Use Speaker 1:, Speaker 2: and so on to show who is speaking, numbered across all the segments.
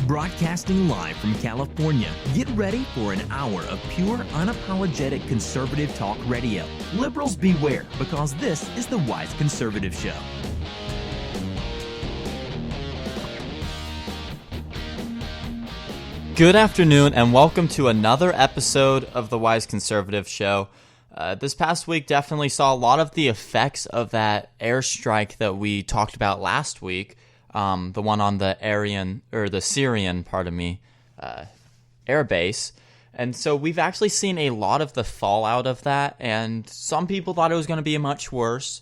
Speaker 1: Broadcasting live from California, get ready for an hour of pure, unapologetic conservative talk radio. Liberals beware, because this is the Wise Conservative Show.
Speaker 2: Good afternoon, and welcome to another episode of the Wise Conservative Show. This past week definitely saw a lot of the effects of that airstrike that we talked about last week. The one on the Syrian, air base. And so we've actually seen a lot of the fallout of that, and some people thought it was going to be much worse.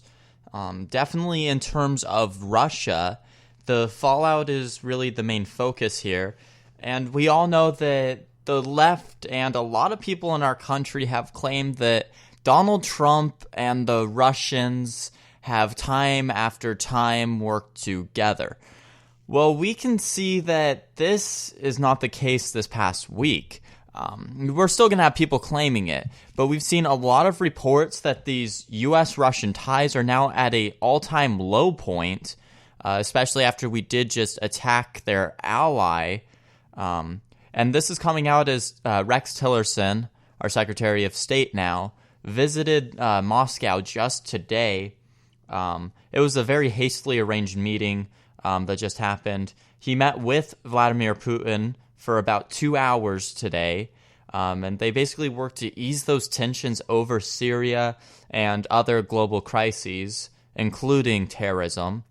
Speaker 2: Definitely in terms of Russia, the fallout is really the main focus here. And we all know that the left and a lot of people in our country have claimed that Donald Trump and the Russians have time after time worked together. Well, we can see that this is not the case this past week. We're still going to have people claiming it, but we've seen a lot of reports that these U.S.-Russian ties are now at an all-time low point, especially after we did just attack their ally. And this is coming out as Rex Tillerson, our Secretary of State now, visited Moscow just today. It was a very hastily arranged meeting that just happened. He met with Vladimir Putin for about 2 hours today, and they basically worked to ease those tensions over Syria and other global crises, including terrorism.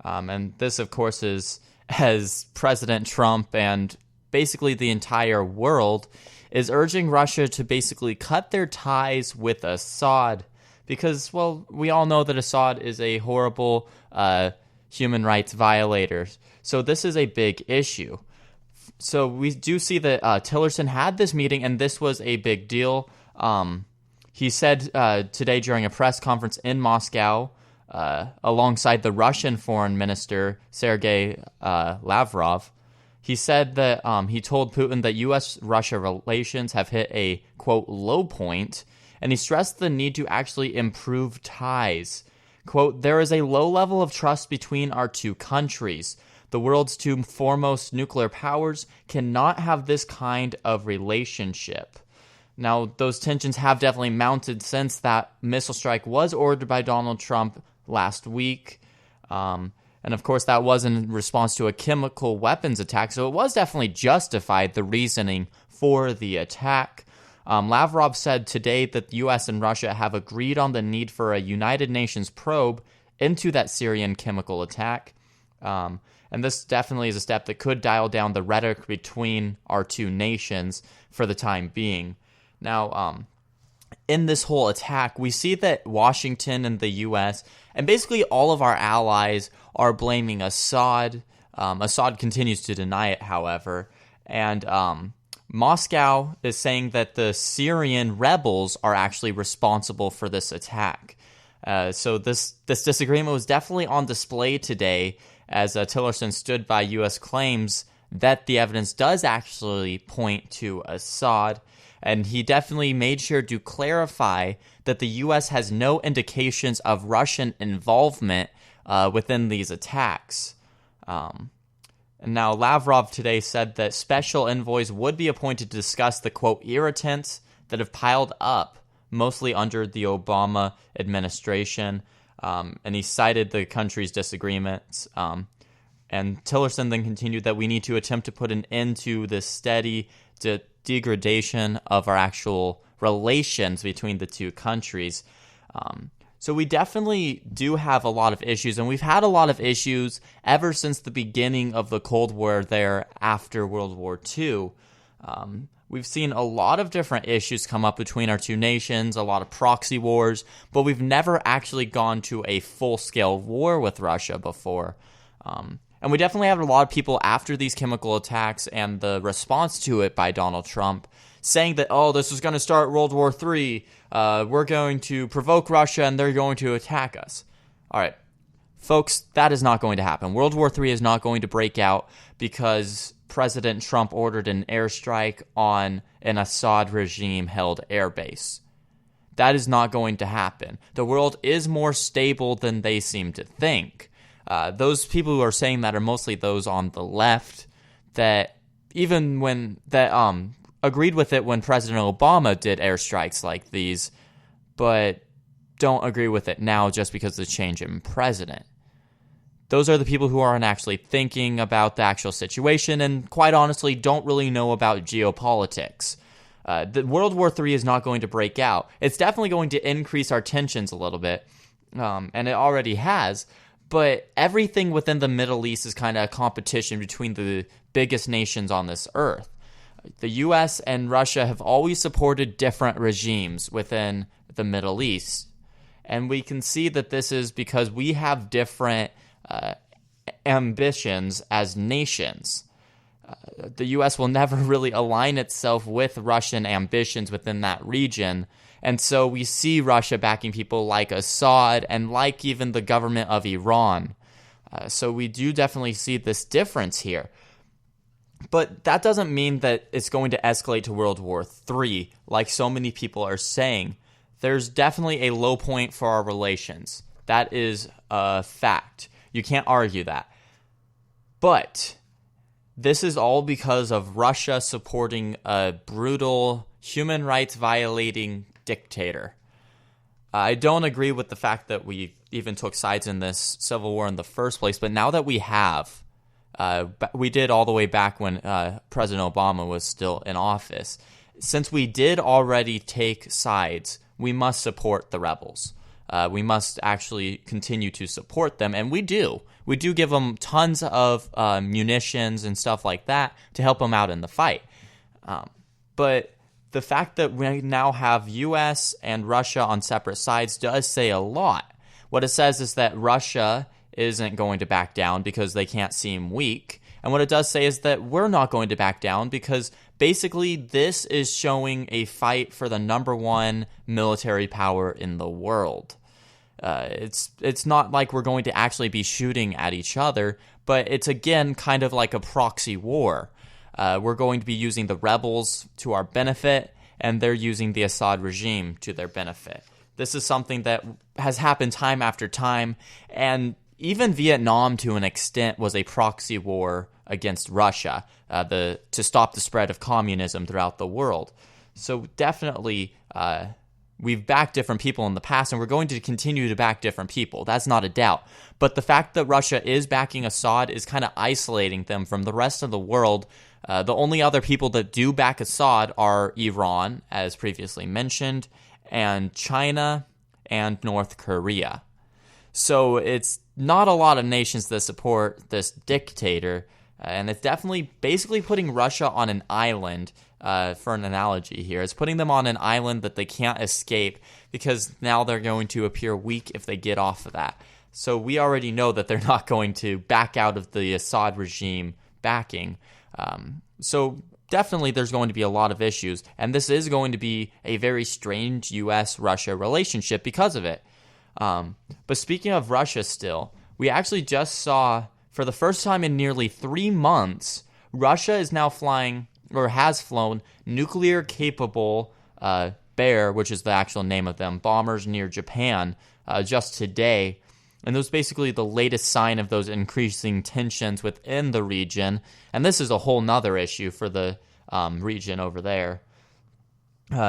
Speaker 2: And this, of course, is as President Trump and basically the entire world is urging Russia to basically cut their ties with Assad because, well, we all know that Assad is a horrible human rights violator. So this is a big issue. So we do see that Tillerson had this meeting, and this was a big deal. He said today during a press conference in Moscow, alongside the Russian foreign minister, Sergei Lavrov, he said that he told Putin that U.S.-Russia relations have hit a, quote, low point, and he stressed the need to actually improve ties. Quote, there is a low level of trust between our two countries. The world's two foremost nuclear powers cannot have this kind of relationship. Now, those tensions have definitely mounted since that missile strike was ordered by Donald Trump last week. And of course, that was in response to a chemical weapons attack, so it was definitely justified, the reasoning for the attack. Lavrov said today that the U.S. and Russia have agreed on the need for a United Nations probe into that Syrian chemical attack. And this definitely is a step that could dial down the rhetoric between our two nations for the time being. Now, in this whole attack, we see that Washington and the U.S. and basically all of our allies are blaming Assad. Assad continues to deny it, however. And Moscow is saying that the Syrian rebels are actually responsible for this attack. So this disagreement was definitely on display today as Tillerson stood by U.S. claims that the evidence does actually point to Assad. And he definitely made sure to clarify that the U.S. has no indications of Russian involvement within these attacks. And now Lavrov today said that special envoys would be appointed to discuss the, quote, irritants that have piled up, mostly under the Obama administration. And he cited the country's disagreements. And Tillerson then continued that we need to attempt to put an end to this steady degradation of our actual relations between the two countries. So we definitely do have a lot of issues, and we've had a lot of issues ever since the beginning of the Cold War there after World War II. We've seen a lot of different issues come up between our two nations, a lot of proxy wars, but we've never actually gone to a full-scale war with Russia before. And we definitely had a lot of people after these chemical attacks and the response to it by Donald Trump saying that, oh, this is going to start World War III. We're going to provoke Russia and they're going to attack us. All right, folks, that is not going to happen. World War III is not going to break out because President Trump ordered an airstrike on an Assad regime-held airbase. That is not going to happen. The world is more stable than they seem to think. Those people who are saying that are mostly those on the left. that even when that agreed with it when President Obama did airstrikes like these, but don't agree with it now just because of the change in president. Those are the people who aren't actually thinking about the actual situation and, quite honestly, don't really know about geopolitics. The World War III is not going to break out. It's definitely going to increase our tensions a little bit, and it already has. But everything within the Middle East is kind of a competition between the biggest nations on this earth. The U.S. and Russia have always supported different regimes within the Middle East. And we can see that this is because we have different ambitions as nations. The U.S. will never really align itself with Russian ambitions within that region. And so we see Russia backing people like Assad and like even the government of Iran. So we do definitely see this difference here. But that doesn't mean that it's going to escalate to World War III, like so many people are saying. There's definitely a low point for our relations. That is a fact. You can't argue that. But this is all because of Russia supporting a brutal, human rights violating dictator. I don't agree with the fact that we even took sides in this civil war in the first place, but now that we have, we did all the way back when President Obama was still in office. Since we did already take sides, we must support the rebels. We must actually continue to support them, and we do. We do give them tons of munitions and stuff like that to help them out in the fight. But the fact that we now have U.S. and Russia on separate sides does say a lot. What it says is that Russia isn't going to back down because they can't seem weak. And what it does say is that we're not going to back down because basically this is showing a fight for the number one military power in the world. It's not like we're going to actually be shooting at each other, but it's again kind of like a proxy war. We're going to be using the rebels to our benefit, and they're using the Assad regime to their benefit. This is something that has happened time after time, and even Vietnam, to an extent, was a proxy war against Russia to stop the spread of communism throughout the world. So definitely, we've backed different people in the past, and we're going to continue to back different people. That's not a doubt. But the fact that Russia is backing Assad is kind of isolating them from the rest of the world. The only other people that do back Assad are Iran, as previously mentioned, and China and North Korea. So it's not a lot of nations that support this dictator, and it's definitely basically putting Russia on an island, for an analogy here. It's putting them on an island that they can't escape because now they're going to appear weak if they get off of that. So we already know that they're not going to back out of the Assad regime backing. So definitely there's going to be a lot of issues, and this is going to be a very strange U.S.-Russia relationship because of it. But speaking of Russia still, we actually just saw, for the first time in nearly 3 months, Russia is now flying, or has flown, nuclear-capable Bear, which is the actual name of them, bombers near Japan, just today. And that was basically the latest sign of those increasing tensions within the region. And this is a whole nother issue for the region over there.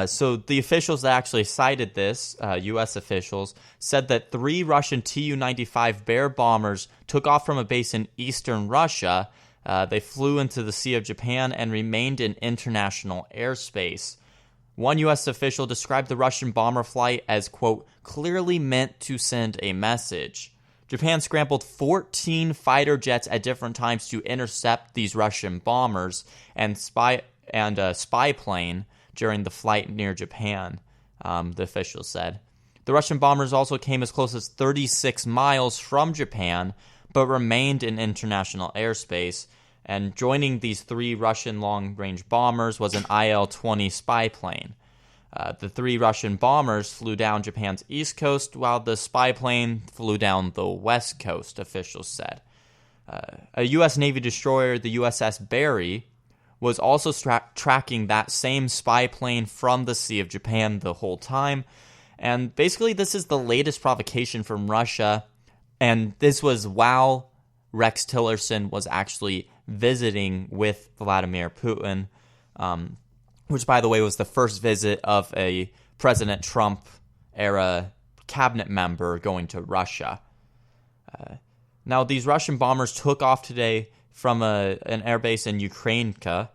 Speaker 2: So the officials that actually cited this, U.S. officials, said that 3 Russian Tu-95 Bear bombers took off from a base in eastern Russia. They flew into the Sea of Japan and remained in international airspace. One U.S. official described the Russian bomber flight as, quote, clearly meant to send a message. Japan scrambled 14 fighter jets at different times to intercept these Russian bombers and a spy plane during the flight near Japan, the official said. The Russian bombers also came as close as 36 miles from Japan, but remained in international airspace. And joining these 3 Russian long-range bombers was an Il-20 spy plane. The 3 Russian bombers flew down Japan's east coast, while the spy plane flew down the west coast, officials said. A U.S. Navy destroyer, the USS Barry, was also tracking that same spy plane from the Sea of Japan the whole time. And basically, this is the latest provocation from Russia. And this was while Rex Tillerson was actually visiting with Vladimir Putin, which, by the way, was the first visit of a President Trump-era cabinet member going to Russia. Now, these Russian bombers took off today from an airbase in Ukrainka,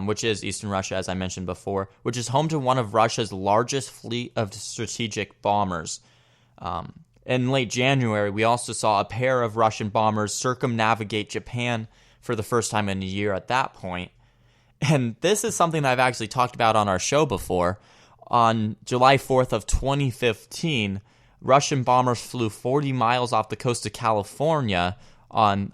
Speaker 2: which is eastern Russia, as I mentioned before, which is home to one of Russia's largest fleet of strategic bombers. In late January, we also saw a pair of Russian bombers circumnavigate Japan for the first time in a year at that point. And this is something that I've actually talked about on our show before. On July 4th of 2015, Russian bombers flew 40 miles off the coast of California and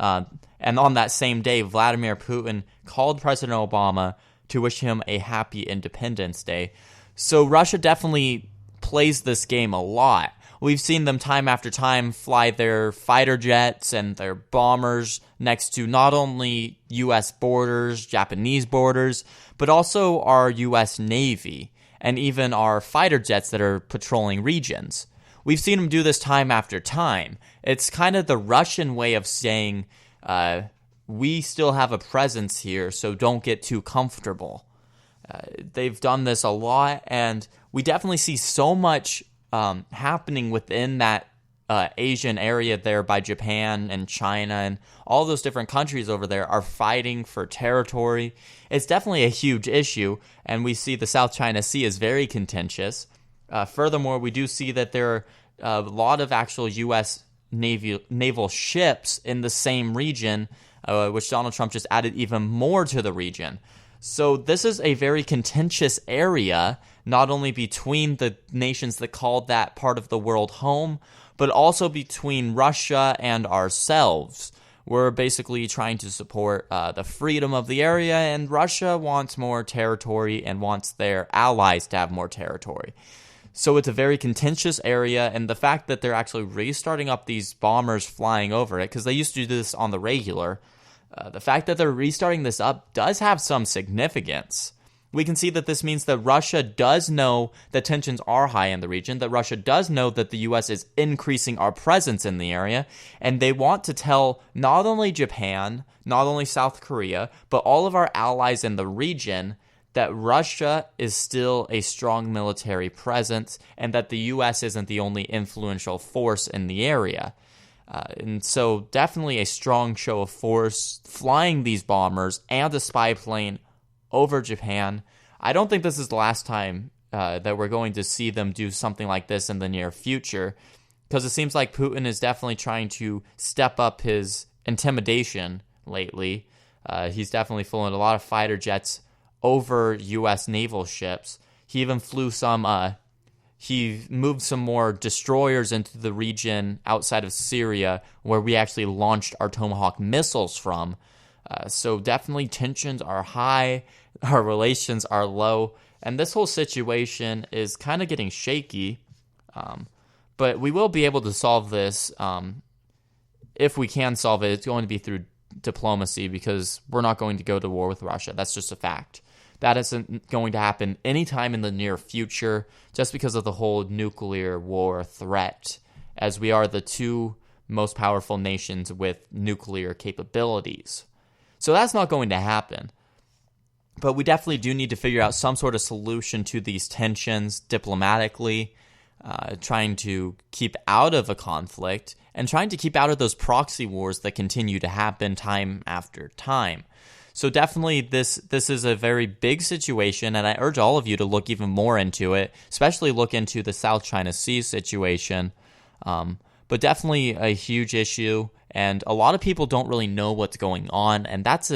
Speaker 2: on that same day, Vladimir Putin called President Obama to wish him a happy Independence Day. So Russia definitely plays this game a lot. We've seen them time after time fly their fighter jets and their bombers next to not only U.S. borders, Japanese borders, but also our U.S. Navy and even our fighter jets that are patrolling regions. We've seen them do this time after time. It's kind of the Russian way of saying, we still have a presence here, so don't get too comfortable. They've done this a lot, and we definitely see so much happening within that Asian area there by Japan and China, and all those different countries over there are fighting for territory. It's definitely a huge issue, and we see the South China Sea is very contentious. Furthermore, we do see that there are a lot of actual U.S. naval ships in the same region, which Donald Trump just added even more to the region. So this is a very contentious area, not only between the nations that called that part of the world home, but also between Russia and ourselves. We're basically trying to support the freedom of the area, and Russia wants more territory and wants their allies to have more territory. So it's a very contentious area, and the fact that they're actually restarting up these bombers flying over it, because they used to do this on the regular, the fact that they're restarting this up does have some significance. We can see that this means that Russia does know that tensions are high in the region, that Russia does know that the U.S. is increasing our presence in the area, and they want to tell not only Japan, not only South Korea, but all of our allies in the region that Russia is still a strong military presence and that the U.S. isn't the only influential force in the area. And so definitely a strong show of force flying these bombers and a spy plane over Japan. I don't think this is the last time that we're going to see them do something like this in the near future, because it seems like Putin is definitely trying to step up his intimidation lately. He's definitely flown a lot of fighter jets over U.S. naval ships. He even flew he moved some more destroyers into the region outside of Syria, where we actually launched our Tomahawk missiles from. So definitely tensions are high, our relations are low, and this whole situation is kind of getting shaky. But we will be able to solve this. If we can solve it, it's going to be through diplomacy, because we're not going to go to war with Russia. That's just a fact. That isn't going to happen anytime in the near future, just because of the whole nuclear war threat, as we are the two most powerful nations with nuclear capabilities. So that's not going to happen. But we definitely do need to figure out some sort of solution to these tensions diplomatically, trying to keep out of a conflict and trying to keep out of those proxy wars that continue to happen time after time. So definitely this is a very big situation, and I urge all of you to look even more into it, especially look into the South China Sea situation. But definitely a huge issue, and a lot of people don't really know what's going on, and that's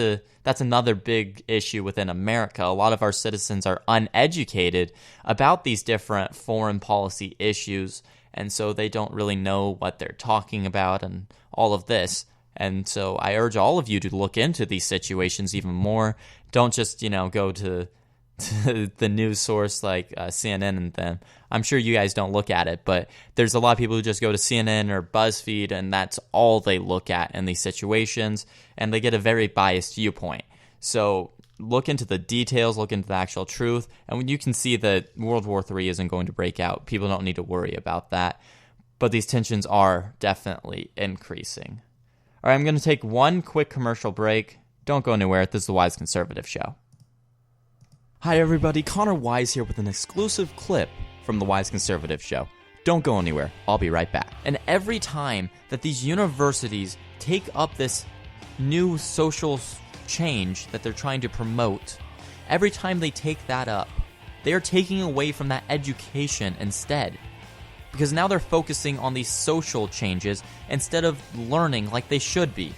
Speaker 2: another big issue within America. A lot of our citizens are uneducated about these different foreign policy issues, and so they don't really know what they're talking about and all of this. And so I urge all of you to look into these situations even more. Don't just, go to the news source like CNN and them. I'm sure you guys don't look at it, but there's a lot of people who just go to CNN or BuzzFeed, and that's all they look at in these situations, and they get a very biased viewpoint. So look into the details, look into the actual truth, and when you can see that World War III isn't going to break out, people don't need to worry about that. But these tensions are definitely increasing. All right, I'm going to take one quick commercial break. Don't go anywhere. This is the Wise Conservative Show. Hi, everybody. Connor Wise here with an exclusive clip from the Wise Conservative Show. Don't go anywhere. I'll be right back. And every time that these universities take up this new social change that they're trying to promote, every time they take that up, they are taking away from that education instead. Because now they're focusing on these social changes instead of learning like they should be.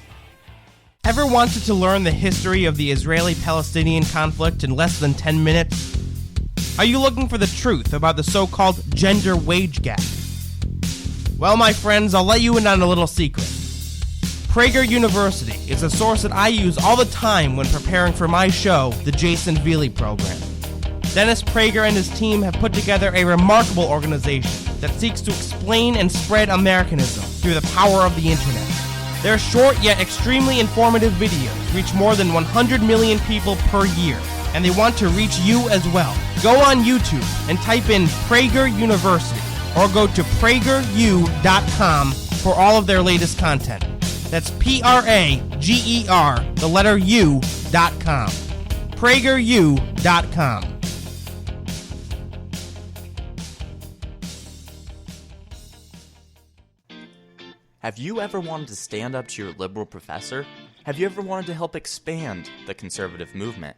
Speaker 3: Ever wanted to learn the history of the Israeli-Palestinian conflict in less than 10 minutes? Are you looking for the truth about the so-called gender wage gap? Well, my friends, I'll let you in on a little secret. Prager University is a source that I use all the time when preparing for my show, the Jason Veely Program. Dennis Prager and his team have put together a remarkable organization that seeks to explain and spread Americanism through the power of the internet. Their short yet extremely informative videos reach more than 100 million people per year, and they want to reach you as well. Go on YouTube and type in Prager University, or go to prageru.com for all of their latest content. That's Prager, the letter U.com. prageru.com.
Speaker 2: Have you ever wanted to stand up to your liberal professor? Have you ever wanted to help expand the conservative movement?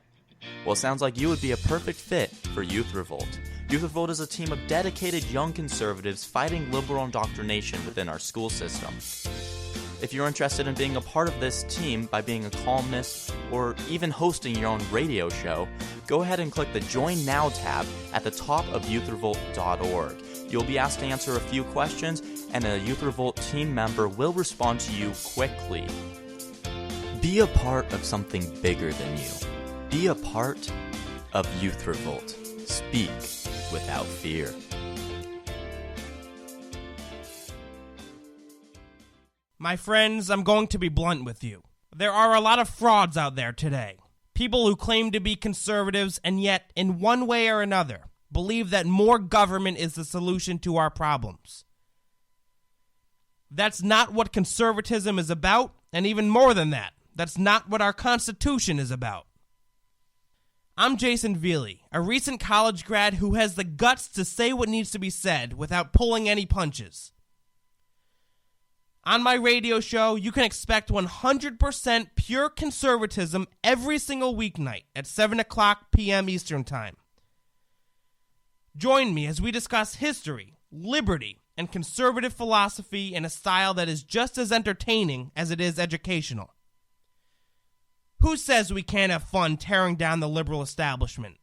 Speaker 2: Well, it sounds like you would be a perfect fit for Youth Revolt. Youth Revolt is a team of dedicated young conservatives fighting liberal indoctrination within our school system. If you're interested in being a part of this team by being a columnist or even hosting your own radio show, go ahead and click the Join Now tab at the top of youthrevolt.org. You'll be asked to answer a few questions, and a Youth Revolt team member will respond to you quickly. Be a part of something bigger than you. Be a part of Youth Revolt. Speak without fear.
Speaker 3: My friends, I'm going to be blunt with you. There are a lot of frauds out there today. People who claim to be conservatives and yet, in one way or another, believe that more government is the solution to our problems. That's not what conservatism is about, and even more than that, that's not what our Constitution is about. I'm Jason Veely, a recent college grad who has the guts to say what needs to be said without pulling any punches. On my radio show, you can expect 100% pure conservatism every single weeknight at 7 o'clock p.m. Eastern Time. Join me as we discuss history, liberty, and conservative philosophy in a style that is just as entertaining as it is educational. Who says we can't have fun tearing down the liberal establishment?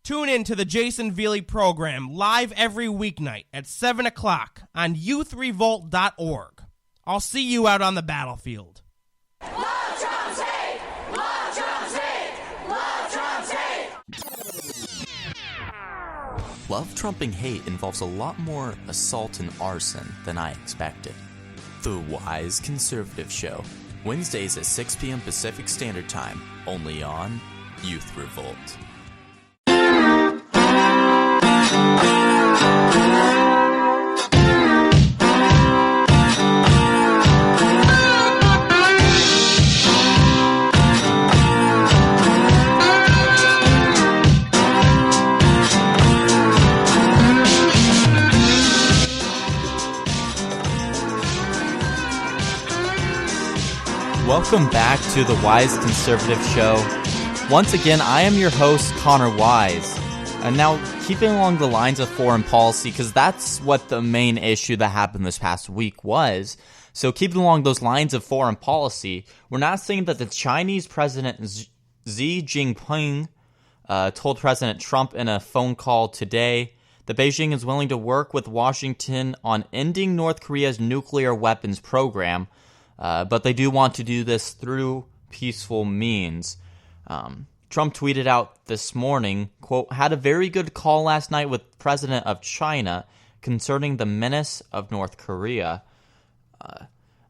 Speaker 3: Tune in to the Jason Veely Program live every weeknight at 7 o'clock on youthrevolt.org. I'll see you out on the battlefield.
Speaker 4: Love Trump's hate! Love Trump's hate! Love Trump's hate!
Speaker 2: Love trumping hate involves a lot more assault and arson than I expected. The Wise Conservative Show, Wednesdays at 6 p.m. Pacific Standard Time, only on Youth Revolt. Welcome back to the Wise Conservative Show. Once again, I am your host, Connor Wise. And now, keeping along the lines of foreign policy, because that's what the main issue that happened this past week was. So keeping along those lines of foreign policy, we're not saying that the Chinese President Xi Jinping told President Trump in a phone call today that Beijing is willing to work with Washington on ending North Korea's nuclear weapons program, but they do want to do this through peaceful means. Trump tweeted out this morning, quote, had a very good call last night with President of China concerning the menace of North Korea.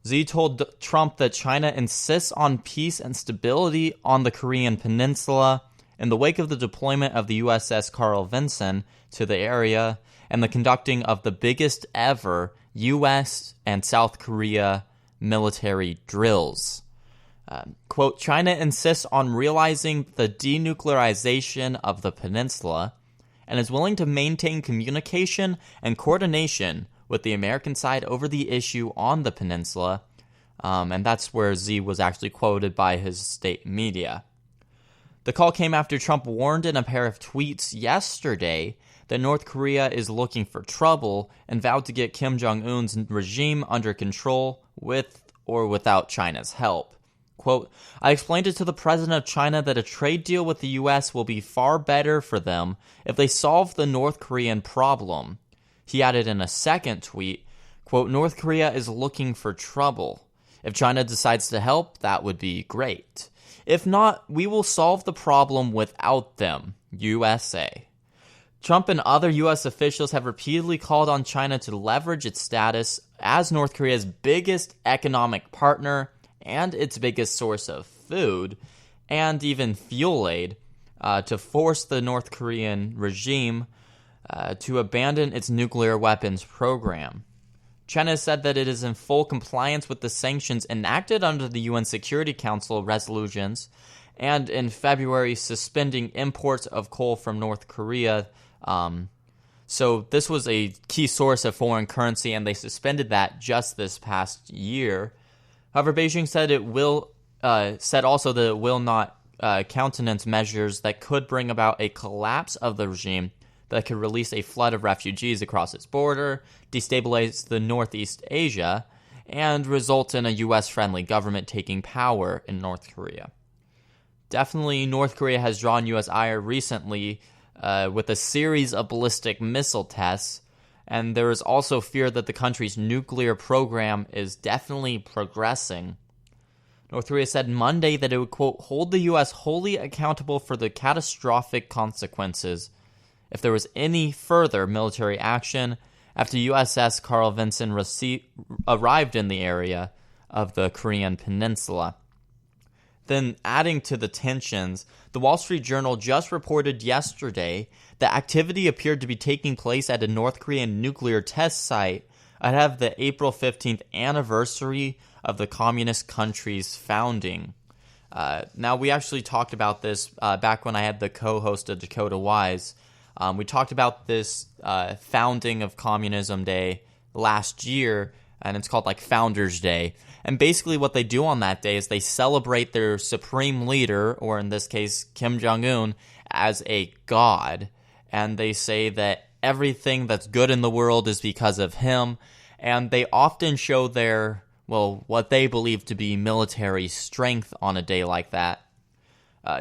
Speaker 2: Xi told Trump that China insists on peace and stability on the Korean peninsula in the wake of the deployment of the USS Carl Vinson to the area and the conducting of the biggest ever U.S. and South Korea military drills. Quote, China insists on realizing the denuclearization of the peninsula and is willing to maintain communication and coordination with the American side over the issue on the peninsula. And that's where Z was actually quoted by his state media. The call came after Trump warned in a pair of tweets yesterday that North Korea is looking for trouble and vowed to get Kim Jong-un's regime under control with or without China's help. Quote, I explained it to the president of China that a trade deal with the U.S. will be far better for them if they solve the North Korean problem. He added in a second tweet, quote, North Korea is looking for trouble. If China decides to help, that would be great. If not, we will solve the problem without them, USA. Trump and other U.S. officials have repeatedly called on China to leverage its status as North Korea's biggest economic partner and its biggest source of food, and even fuel aid, to force the North Korean regime to abandon its nuclear weapons program. China said that it is in full compliance with the sanctions enacted under the UN Security Council resolutions, and in February suspending imports of coal from North Korea. So this was a key source of foreign currency, and they suspended that just this past year. However, Beijing said it will also that it will not countenance measures that could bring about a collapse of the regime that could release a flood of refugees across its border, destabilize the Northeast Asia, and result in a U.S.-friendly government taking power in North Korea. Definitely, North Korea has drawn U.S. ire recently with a series of ballistic missile tests, and there is also fear that the country's nuclear program is definitely progressing. North Korea said Monday that it would, quote, hold the U.S. wholly accountable for the catastrophic consequences if there was any further military action after USS Carl Vinson arrived in the area of the Korean peninsula. Then, adding to the tensions, the Wall Street Journal just reported yesterday that activity appeared to be taking place at a North Korean nuclear test site ahead of the April 15th anniversary of the communist country's founding. Now, we actually talked about this back when I had the co-host of Dakota Wise. We talked about this founding of Communism Day last year, and it's called like Founders Day. And basically what they do on that day is they celebrate their supreme leader, or in this case, Kim Jong-un, as a god. And they say that everything that's good in the world is because of him. And they often show their, well, what they believe to be military strength on a day like that.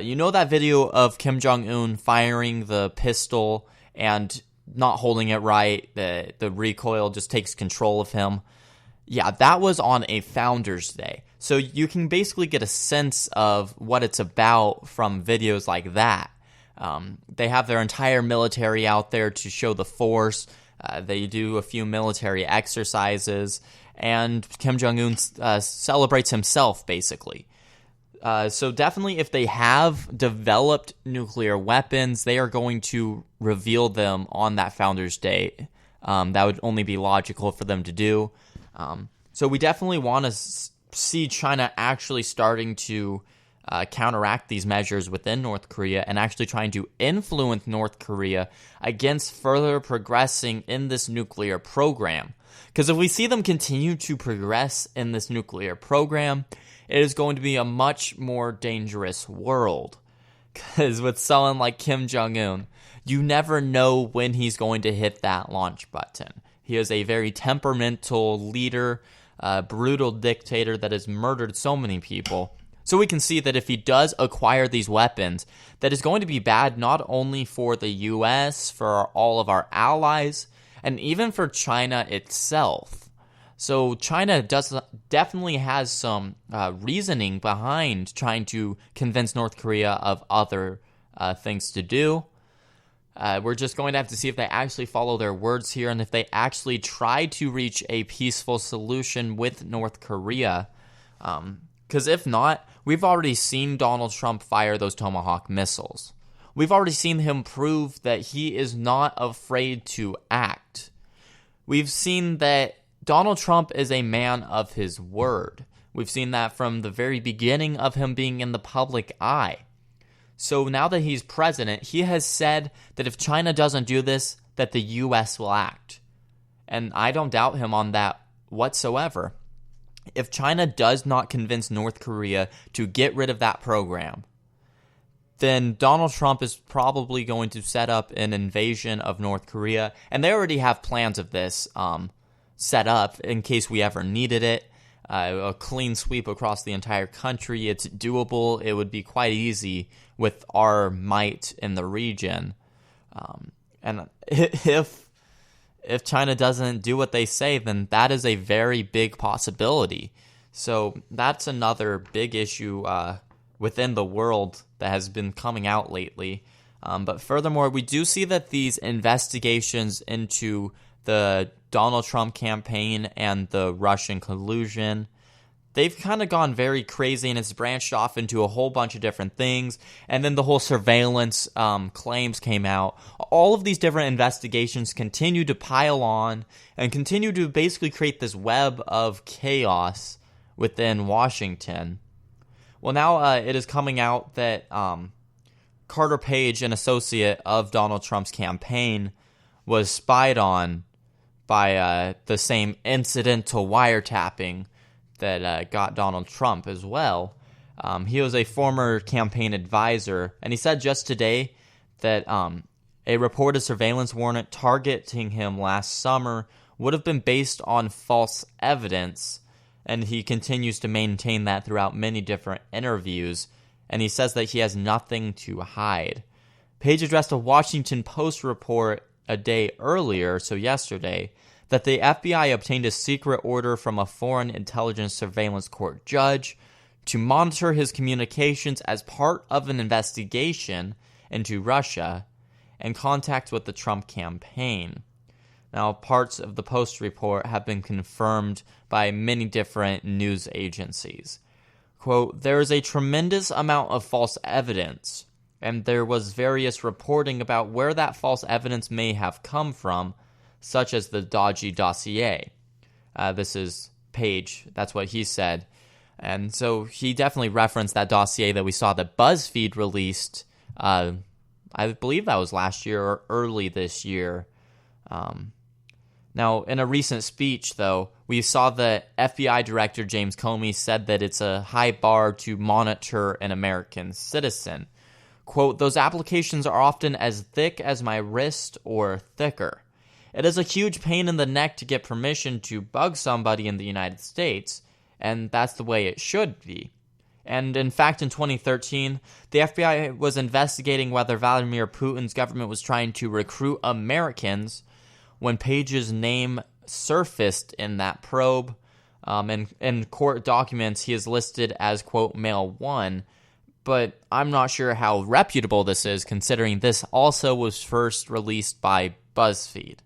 Speaker 2: You know that video of Kim Jong-un firing the pistol and not holding it right, the recoil just takes control of him? Yeah, that was on a Founders Day. So you can basically get a sense of what it's about from videos like that. They have their entire military out there to show the force. They do a few military exercises, and Kim Jong-un celebrates himself, basically. So definitely if they have developed nuclear weapons, they are going to reveal them on that Founders Day. That would only be logical for them to do. So we definitely want to see China actually starting to counteract these measures within North Korea and actually trying to influence North Korea against further progressing in this nuclear program. Because if we see them continue to progress in this nuclear program, it is going to be a much more dangerous world. Because with someone like Kim Jong-un, you never know when he's going to hit that launch button. He is a very temperamental leader, brutal dictator that has murdered so many people. So we can see that if he does acquire these weapons, that is going to be bad not only for the U.S., for all of our allies, and even for China itself. So China definitely has some reasoning behind trying to convince North Korea of other things to do. We're just going to have to see if they actually follow their words here and if they actually try to reach a peaceful solution with North Korea. Because if not, we've already seen Donald Trump fire those Tomahawk missiles. We've already seen him prove that he is not afraid to act. We've seen that Donald Trump is a man of his word. We've seen that from the very beginning of him being in the public eye. So now that he's president, he has said that if China doesn't do this, that the U.S. will act. And I don't doubt him on that whatsoever. If China does not convince North Korea to get rid of that program, then Donald Trump is probably going to set up an invasion of North Korea. And they already have plans of this set up in case we ever needed it. A clean sweep across the entire country. It's doable. It would be quite easy with our might in the region. And if China doesn't do what they say, then that is a very big possibility. So that's another big issue within the world that has been coming out lately. But furthermore, we do see that these investigations into the Donald Trump campaign and the Russian collusion, they've kind of gone very crazy, and it's branched off into a whole bunch of different things. And then the whole surveillance claims came out. All of these different investigations continue to pile on and continue to basically create this web of chaos within Washington. Well, now it is coming out that Carter Page, an associate of Donald Trump's campaign, was spied on by the same incidental wiretapping that got Donald Trump as well. He was a former campaign advisor, and he said just today that a reported surveillance warrant targeting him last summer would have been based on false evidence, and he continues to maintain that throughout many different interviews, and he says that he has nothing to hide. Page addressed a Washington Post report a day earlier, so yesterday, that the FBI obtained a secret order from a foreign intelligence surveillance court judge to monitor his communications as part of an investigation into Russia and contact with the Trump campaign. Now, parts of the Post report have been confirmed by many different news agencies. Quote, "There is a tremendous amount of false evidence, and there was various reporting about where that false evidence may have come from, such as the dodgy dossier." This is Page. That's what he said. And so he definitely referenced that dossier that we saw that BuzzFeed released. I believe that was last year or early this year. Now, in a recent speech, though, we saw that FBI Director James Comey said that it's a high bar to monitor an American citizen. Quote, "Those applications are often as thick as my wrist or thicker. It is a huge pain in the neck to get permission to bug somebody in the United States, and that's the way it should be." And in fact, in 2013, the FBI was investigating whether Vladimir Putin's government was trying to recruit Americans when Page's name surfaced in that probe. In court documents, he is listed as, quote, male 1, but I'm not sure how reputable this is, considering this also was first released by BuzzFeed.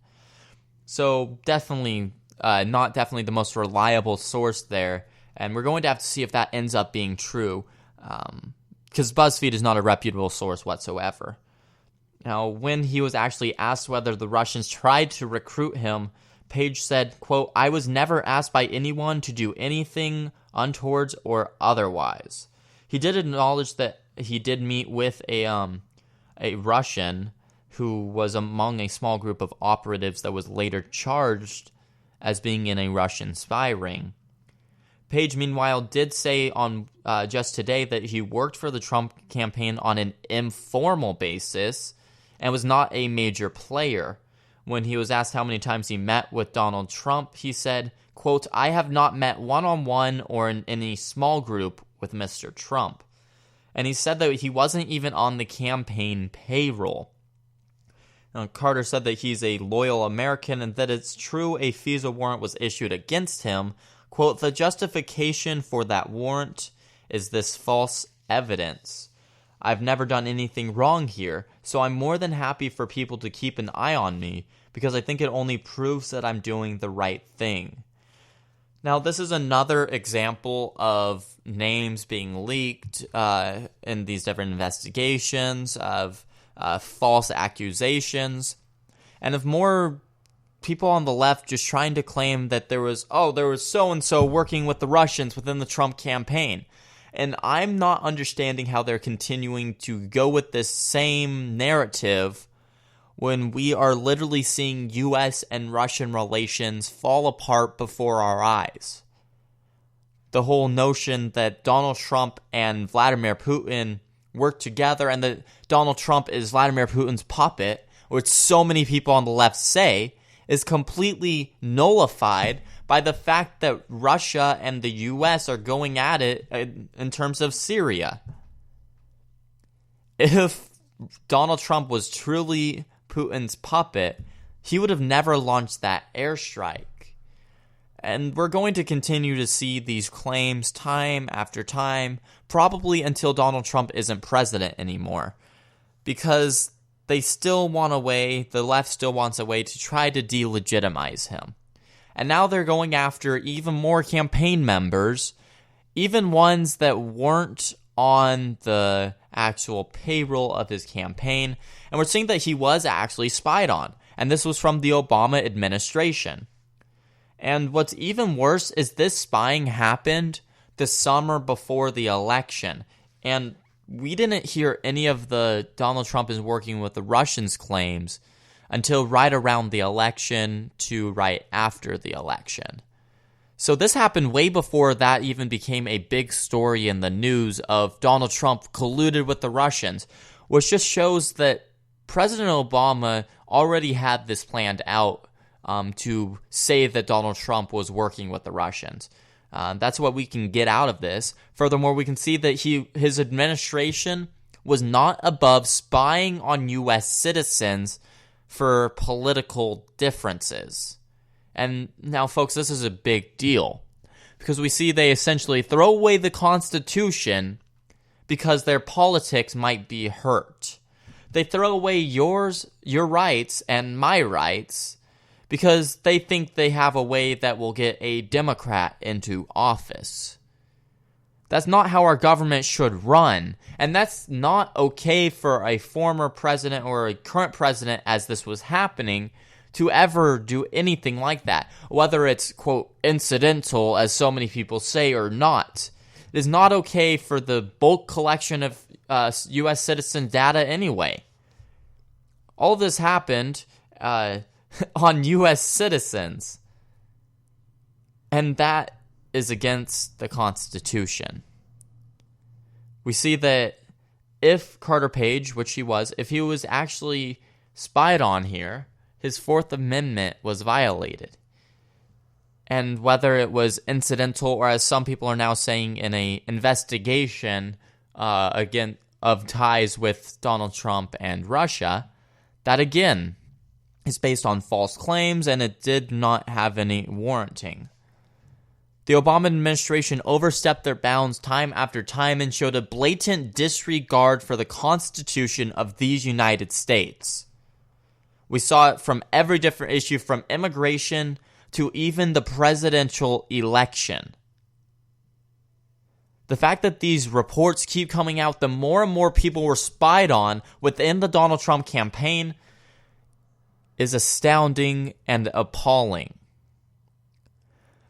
Speaker 2: So definitely, not definitely the most reliable source there, and we're going to have to see if that ends up being true, because BuzzFeed is not a reputable source whatsoever. Now, when he was actually asked whether the Russians tried to recruit him, Page said, quote, "I was never asked by anyone to do anything untoward or otherwise." He did acknowledge that he did meet with a Russian who was among a small group of operatives that was later charged as being in a Russian spy ring. Page, meanwhile, did say on just today that he worked for the Trump campaign on an informal basis and was not a major player. When he was asked how many times he met with Donald Trump, he said, quote, "I have not met one-on-one or in any small group with Mr. Trump." And he said that he wasn't even on the campaign payroll. Now, Carter said that he's a loyal American and that it's true a FISA warrant was issued against him. Quote, "The justification for that warrant is this false evidence. I've never done anything wrong here, so I'm more than happy for people to keep an eye on me because I think it only proves that I'm doing the right thing." Now, this is another example of names being leaked in these different investigations, of false accusations. And if more people on the left just trying to claim that there was so-and-so working with the Russians within the Trump campaign. And I'm not understanding how they're continuing to go with this same narrative when we are literally seeing U.S. and Russian relations fall apart before our eyes. The whole notion that Donald Trump and Vladimir Putin work together and that Donald Trump is Vladimir Putin's puppet, which so many people on the left say, is completely nullified by the fact that Russia and the U.S. are going at it in terms of Syria. If Donald Trump was truly Putin's puppet, he would have never launched that airstrike. And we're going to continue to see these claims time after time, probably until Donald Trump isn't president anymore. Because they still want a way, the left still wants a way to try to delegitimize him. And now they're going after even more campaign members, even ones that weren't on the actual payroll of his campaign. And we're seeing that he was actually spied on. And this was from the Obama administration. And what's even worse is this spying happened the summer before the election. And we didn't hear any of the Donald Trump is working with the Russians claims until right around the election to right after the election. So this happened way before that even became a big story in the news of Donald Trump colluded with the Russians, which just shows that President Obama already had this planned out to say that Donald Trump was working with the Russians. That's what we can get out of this. Furthermore, we can see that his administration was not above spying on U.S. citizens for political differences. And now, folks, this is a big deal because we see they essentially throw away the Constitution because their politics might be hurt. They throw away your rights and my rights because they think they have a way that will get a Democrat into office. That's not how our government should run, and that's not okay for a former president or a current president, as this was happening, to ever do anything like that, whether it's, quote, incidental, as so many people say, or not. It is not okay for the bulk collection of U.S. citizen data anyway. All of this happened on U.S. citizens, and that is against the Constitution. We see that if Carter Page, which he was, if he was actually spied on here, his Fourth Amendment was violated. And whether it was incidental or, as some people are now saying, in an investigation again of ties with Donald Trump and Russia, that again is based on false claims and it did not have any warranting. The Obama administration overstepped their bounds time after time and showed a blatant disregard for the Constitution of these United States. We saw it from every different issue, from immigration to even the presidential election. The fact that these reports keep coming out, the more and more people were spied on within the Donald Trump campaign, is astounding and appalling.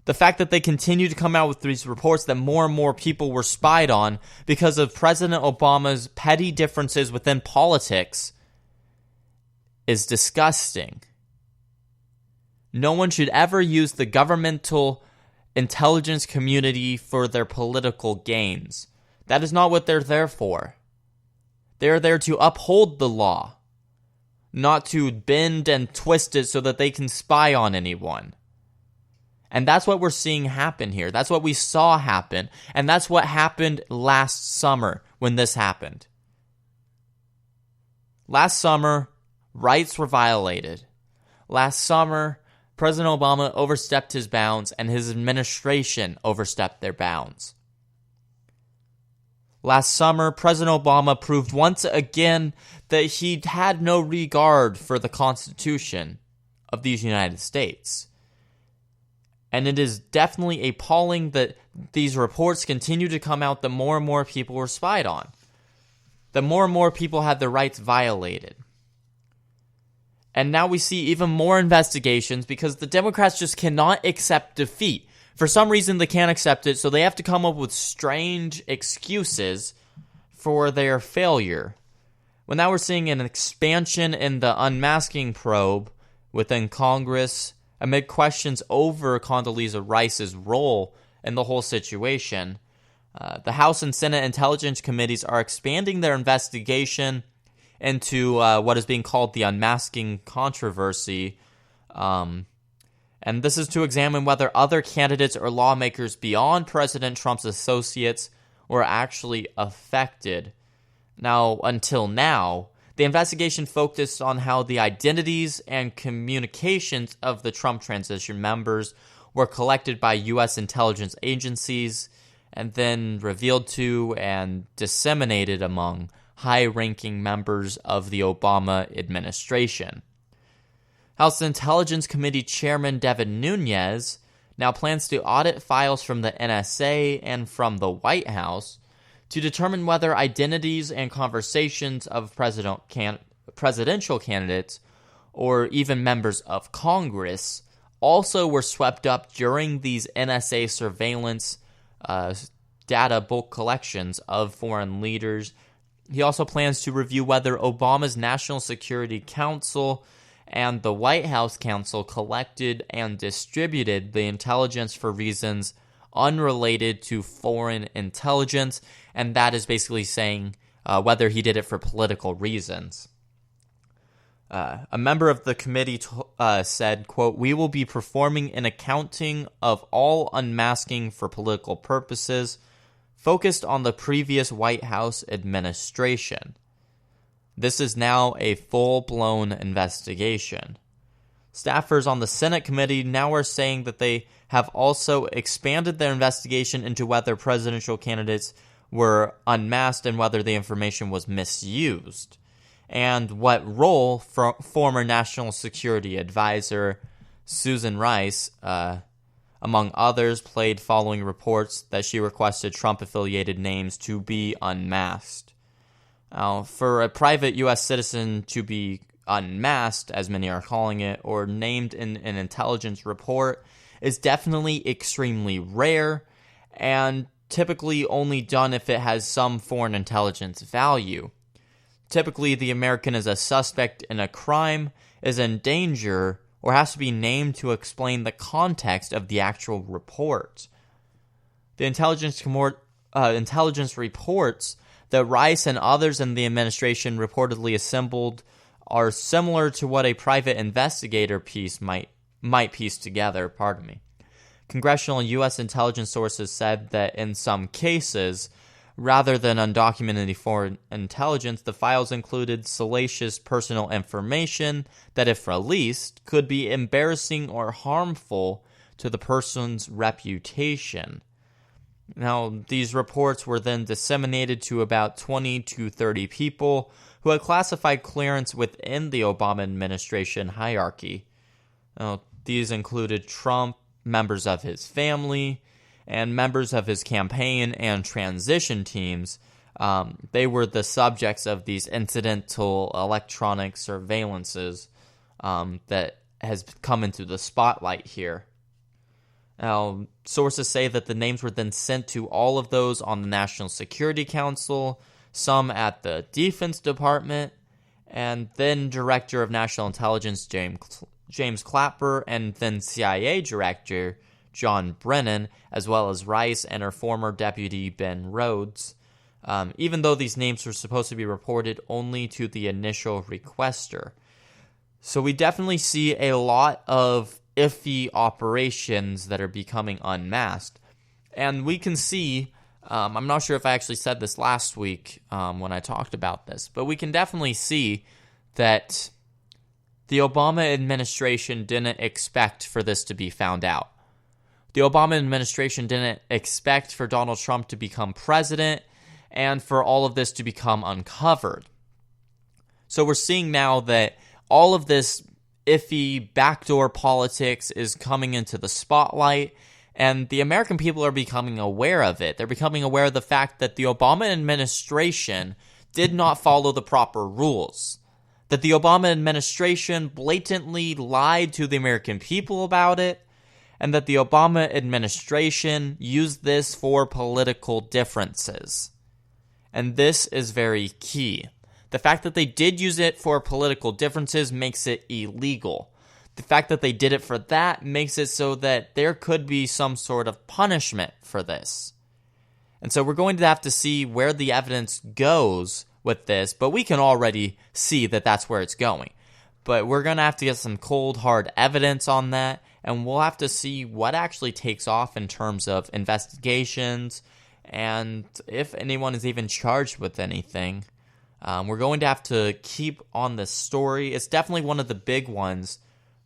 Speaker 2: The fact that they continue to come out with these reports that more and more people were spied on because of President Obama's petty differences within politics is disgusting. No one should ever use the governmental intelligence community for their political gains. That is not what they're there for. They're there to uphold the law, not to bend and twist it so that they can spy on anyone. And that's what we're seeing happen here. That's what we saw happen. And that's what happened last summer when this happened. Last summer, rights were violated. Last summer, President Obama overstepped his bounds and his administration overstepped their bounds. Last summer, President Obama proved once again that he had no regard for the Constitution of these United States. And it is definitely appalling that these reports continue to come out, the more and more people were spied on. The more and more people had their rights violated. And now we see even more investigations because the Democrats just cannot accept defeat. For some reason, they can't accept it, so they have to come up with strange excuses for their failure. Well, now we're seeing an expansion in the unmasking probe within Congress amid questions over Condoleezza Rice's role in the whole situation. The House and Senate Intelligence Committees are expanding their investigation into what is being called the unmasking controversy. And this is to examine whether other candidates or lawmakers beyond President Trump's associates were actually affected. Now, until now, the investigation focused on how the identities and communications of the Trump transition members were collected by U.S. intelligence agencies and then revealed to and disseminated among high-ranking members of the Obama administration. House Intelligence Committee Chairman Devin Nunes now plans to audit files from the NSA and from the White House to determine whether identities and conversations of presidential candidates or even members of Congress also were swept up during these NSA surveillance data bulk collections of foreign leaders. He also plans to review whether Obama's National Security Council and the White House Council collected and distributed the intelligence for reasons unrelated to foreign intelligence, and that is basically saying whether he did it for political reasons. A member of the committee said, quote, "We will be performing an accounting of all unmasking for political purposes, focused on the previous White House administration. This is now a full-blown investigation." Staffers on the Senate committee now are saying that they have also expanded their investigation into whether presidential candidates were unmasked and whether the information was misused, and what role former National Security Advisor Susan Rice, among others, played following reports that she requested Trump-affiliated names to be unmasked. Now, for a private U.S. citizen to be unmasked, as many are calling it, or named in an intelligence report is definitely extremely rare and typically only done if it has some foreign intelligence value. Typically, the American is a suspect in a crime, is in danger, or has to be named to explain the context of the actual report. The intelligence reports that Rice and others in the administration reportedly assembled are similar to what a private investigator might piece together. Congressional and U.S. intelligence sources said that in some cases, rather than undocumented foreign intelligence, the files included salacious personal information that, if released, could be embarrassing or harmful to the person's reputation. Now, these reports were then disseminated to about 20 to 30 people who had classified clearance within the Obama administration hierarchy. Now, these included Trump, members of his family, and members of his campaign and transition teams. They were the subjects of these incidental electronic surveillances that has come into the spotlight here. Now, sources say that the names were then sent to all of those on the National Security Council, some at the Defense Department, and then Director of National Intelligence James Clapper, and then CIA Director John Brennan, as well as Rice and her former deputy Ben Rhodes, even though these names were supposed to be reported only to the initial requester. So we definitely see a lot of iffy operations that are becoming unmasked. And we can see, I'm not sure if I actually said this last week when I talked about this, but we can definitely see that the Obama administration didn't expect for this to be found out. The Obama administration didn't expect for Donald Trump to become president and for all of this to become uncovered. So we're seeing now that all of this iffy backdoor politics is coming into the spotlight, and the American people are becoming aware of it. They're becoming aware of the fact that the Obama administration did not follow the proper rules. that the Obama administration blatantly lied to the American people about it, and that the Obama administration used this for political differences. And this is very key. The fact that they did use it for political differences makes it illegal. The fact that they did it for that makes it so that there could be some sort of punishment for this. And so we're going to have to see where the evidence goes with this, but we can already see that that's where it's going. But we're going to have to get some cold, hard evidence on that, and we'll have to see what actually takes off in terms of investigations and if anyone is even charged with anything. We're going to have to keep on this story. It's definitely one of the big ones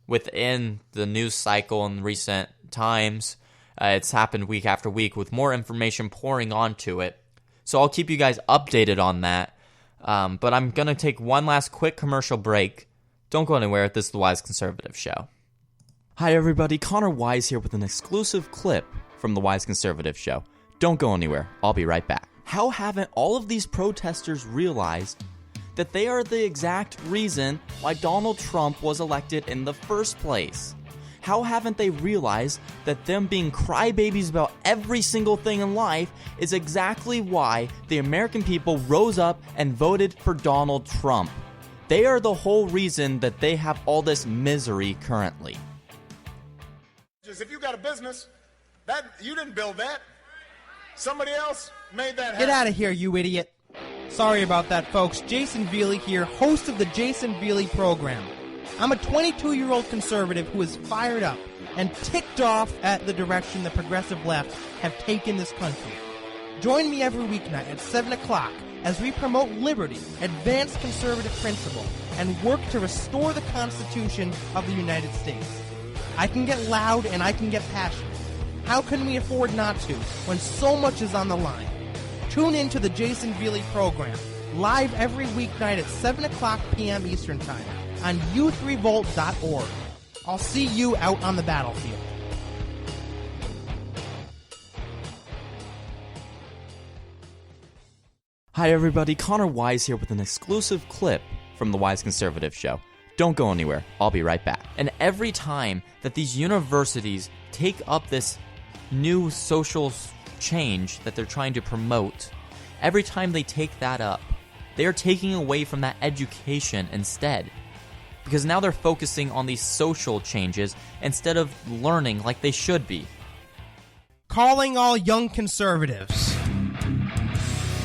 Speaker 2: within the news cycle in recent times. It's happened week after week with more information pouring onto it. So I'll keep you guys updated on that. But I'm going to take one last quick commercial break. Don't go anywhere. This is the Wise Conservative Show. Hi, everybody. Connor Wise here with an exclusive clip from the Wise Conservative Show. Don't go anywhere. I'll be right back. How haven't all of these protesters realized that they are the exact reason why Donald Trump was elected in the first place? How haven't they realized that them being crybabies about every single thing in life is exactly why the American people rose up and voted for Donald Trump? They are the whole reason that they have all this misery currently.
Speaker 5: If you got a business, that you didn't build that. Somebody else made that happen.
Speaker 3: Get out of here, you idiot. Sorry about that, folks. Jason Veely here, host of the Jason Veely program. I'm a 22-year-old conservative who is fired up and ticked off at the direction the progressive left have taken this country. Join me every weeknight at 7 o'clock as we promote liberty, advance conservative principle, and work to restore the Constitution of the United States. I can get loud and I can get passionate. How can we afford not to when so much is on the line? Tune in to the Jason Veely program, live every weeknight at 7 o'clock p.m. Eastern Time on youthrevolt.org. I'll see you out on the battlefield.
Speaker 2: Hi, everybody. Connor Wise here with an exclusive clip from the Wise Conservative Show. Don't go anywhere. I'll be right back. And every time that these universities take up this new social change that they're trying to promote, every time they take that up, they are taking away from that education instead. Because now they're focusing on these social changes instead of learning like they should be.
Speaker 3: Calling all young conservatives.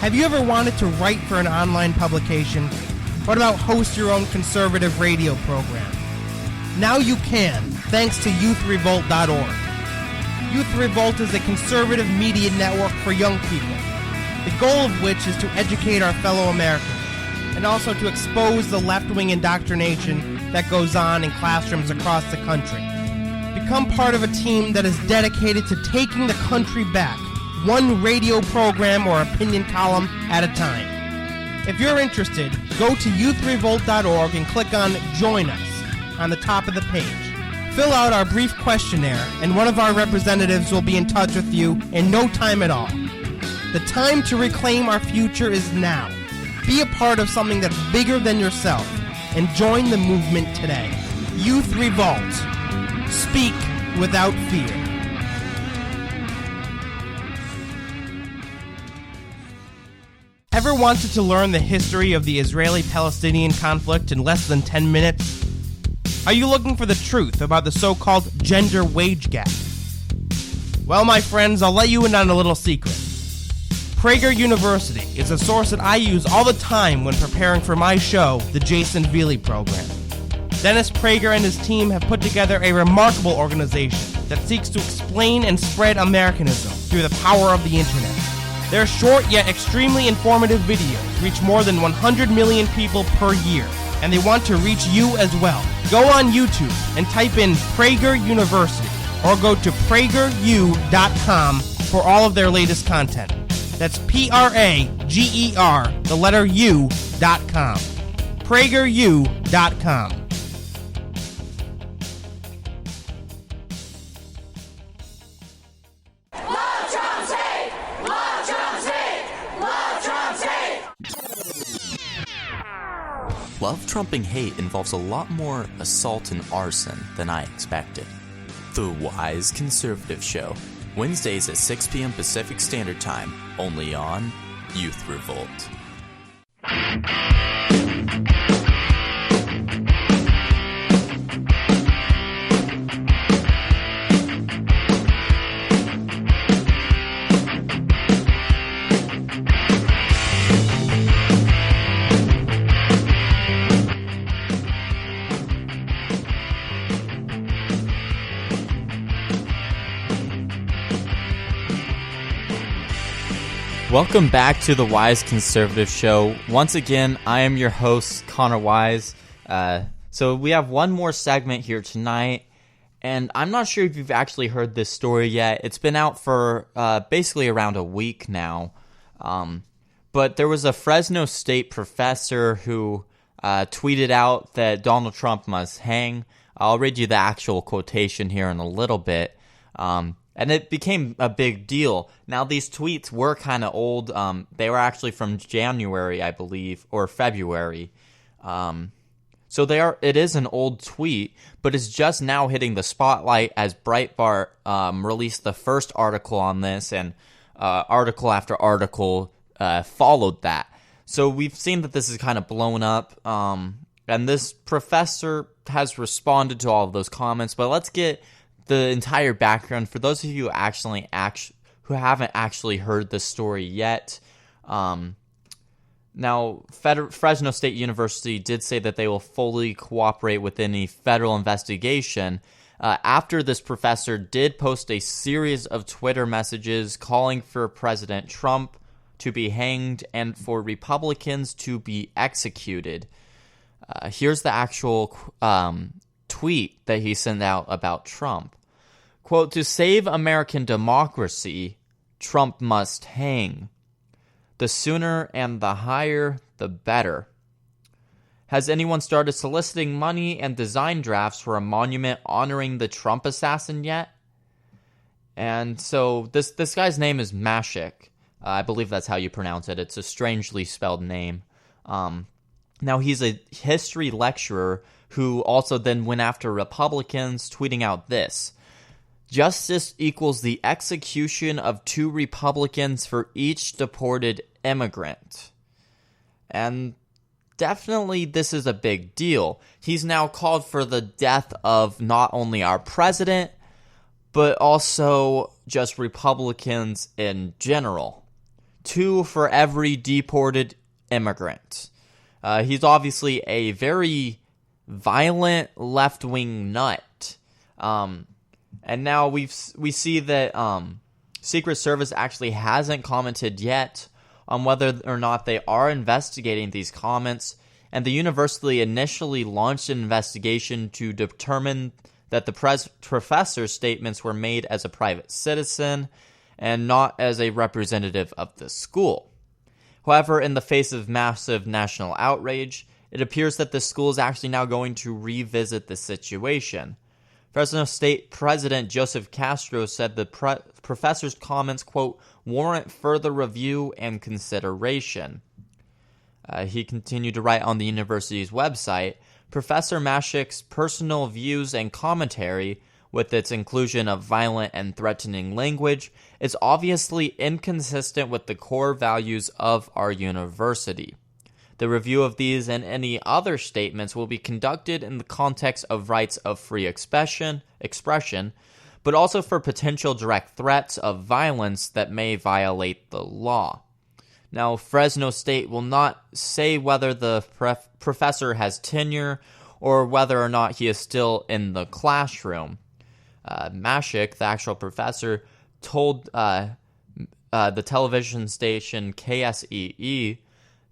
Speaker 3: Have you ever wanted to write for an online publication? What about host your own conservative radio program? Now you can, thanks to youthrevolt.org. Youth Revolt is a conservative media network for young people, the goal of which is to educate our fellow Americans and also to expose the left-wing indoctrination that goes on in classrooms across the country. Become part of a team that is dedicated to taking the country back, one radio program or opinion column at a time. If you're interested, go to youthrevolt.org and click on Join Us on the top of the page. Fill out our brief questionnaire, and one of our representatives will be in touch with you in no time at all. The time to reclaim our future is now. Be a part of something that's bigger than yourself, and join the movement today. Youth Revolt. Speak without fear. Ever wanted to learn the history of the Israeli-Palestinian conflict in less than 10 minutes? Are you looking for the truth about the so-called gender wage gap? Well, my friends, I'll let you in on a little secret. Prager University is a source that I use all the time when preparing for my show, the Jason Veely program. Dennis Prager and his team have put together a remarkable organization that seeks to explain and spread Americanism through the power of the internet. Their short yet extremely informative videos reach more than 100 million people per year, and they want to reach you as well. Go on YouTube and type in Prager University, or go to prageru.com for all of their latest content. That's Prager, the letter U.com. prageru.com.
Speaker 4: Love Trump's hate! Love Trump's hate! Love Trump's hate!
Speaker 2: love trumping hate involves a lot more assault and arson than I expected. The Wise Conservative Show, Wednesdays at 6 p.m. Pacific Standard Time, only on Youth Revolt. Welcome back to the Wise Conservative Show. Once again, I am your host, Connor Wise. So we have one more segment here tonight, and I'm not sure if you've actually heard this story yet. It's been out for basically around a week now. But there was a Fresno State professor who tweeted out that Donald Trump must hang. I'll read you the actual quotation here in a little bit. And it became a big deal. Now, these tweets were kind of old. They were actually from January, I believe, or February. So it is an old tweet, but it's just now hitting the spotlight as Breitbart released the first article on this, and article after article followed that. So we've seen that this is kind of blown up, and this professor has responded to all of those comments. But let's get the entire background for those of you who haven't actually heard this story yet. Now, Fresno State University did say that they will fully cooperate with any federal investigation after this professor did post a series of Twitter messages calling for President Trump to be hanged and for Republicans to be executed. Here's the actual tweet that he sent out about Trump. Quote, "To save American democracy, Trump must hang. The sooner and the higher, the better. Has anyone started soliciting money and design drafts for a monument honoring the Trump assassin yet?" And so this guy's name is Mashik. I believe that's how you pronounce it. It's a strangely spelled name. Now, he's a history lecturer who also then went after Republicans, tweeting out this: "Justice equals the execution of 2 Republicans for each deported immigrant." And definitely this is a big deal. He's now called for the death of not only our president, but also just Republicans in general. 2 for every deported immigrant. He's obviously a very violent left-wing nut. And now we see that Secret Service actually hasn't commented yet on whether or not they are investigating these comments, and the university initially launched an investigation to determine that the professor's statements were made as a private citizen and not as a representative of the school. However, in the face of massive national outrage, it appears that the school is actually now going to revisit the situation. Fresno State President Joseph Castro said the professor's comments, quote, "warrant further review and consideration." He continued to write on the university's website, "Professor Mashik's personal views and commentary, with its inclusion of violent and threatening language, is obviously inconsistent with the core values of our university. The review of these and any other statements will be conducted in the context of rights of free expression, but also for potential direct threats of violence that may violate the law." Now, Fresno State will not say whether the professor has tenure or whether or not he is still in the classroom. Mashik, the actual professor, told the television station KSEE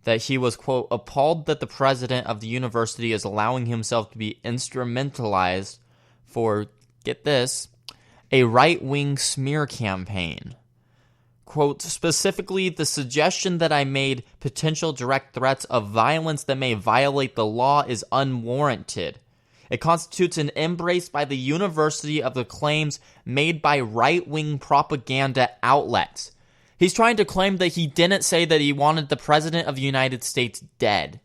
Speaker 2: that he was, quote, "appalled that the president of the university is allowing himself to be instrumentalized for," get this, "a right-wing smear campaign." Quote, "specifically, the suggestion that I made potential direct threats of violence that may violate the law is unwarranted. It constitutes an embrace by the university of the claims made by right-wing propaganda outlets." He's trying to claim that he didn't say that he wanted the president of the United States dead.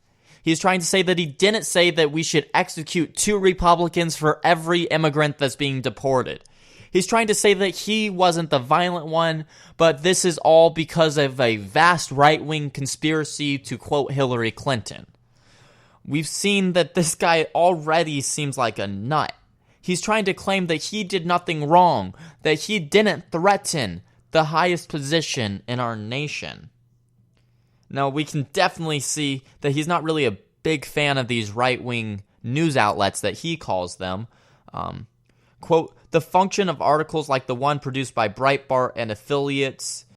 Speaker 2: He's trying to say that he didn't say that we should execute 2 Republicans for every immigrant that's being deported. He's trying to say that he wasn't the violent one, but this is all because of a vast right-wing conspiracy to quote Hillary Clinton. We've seen that this guy already seems like a nut. He's trying to claim that he did nothing wrong, that he didn't threaten the highest position in our nation. Now, we can definitely see that he's not really a big fan of these right-wing news outlets that he calls them. Quote, the function of articles like the one produced by Breitbart and affiliates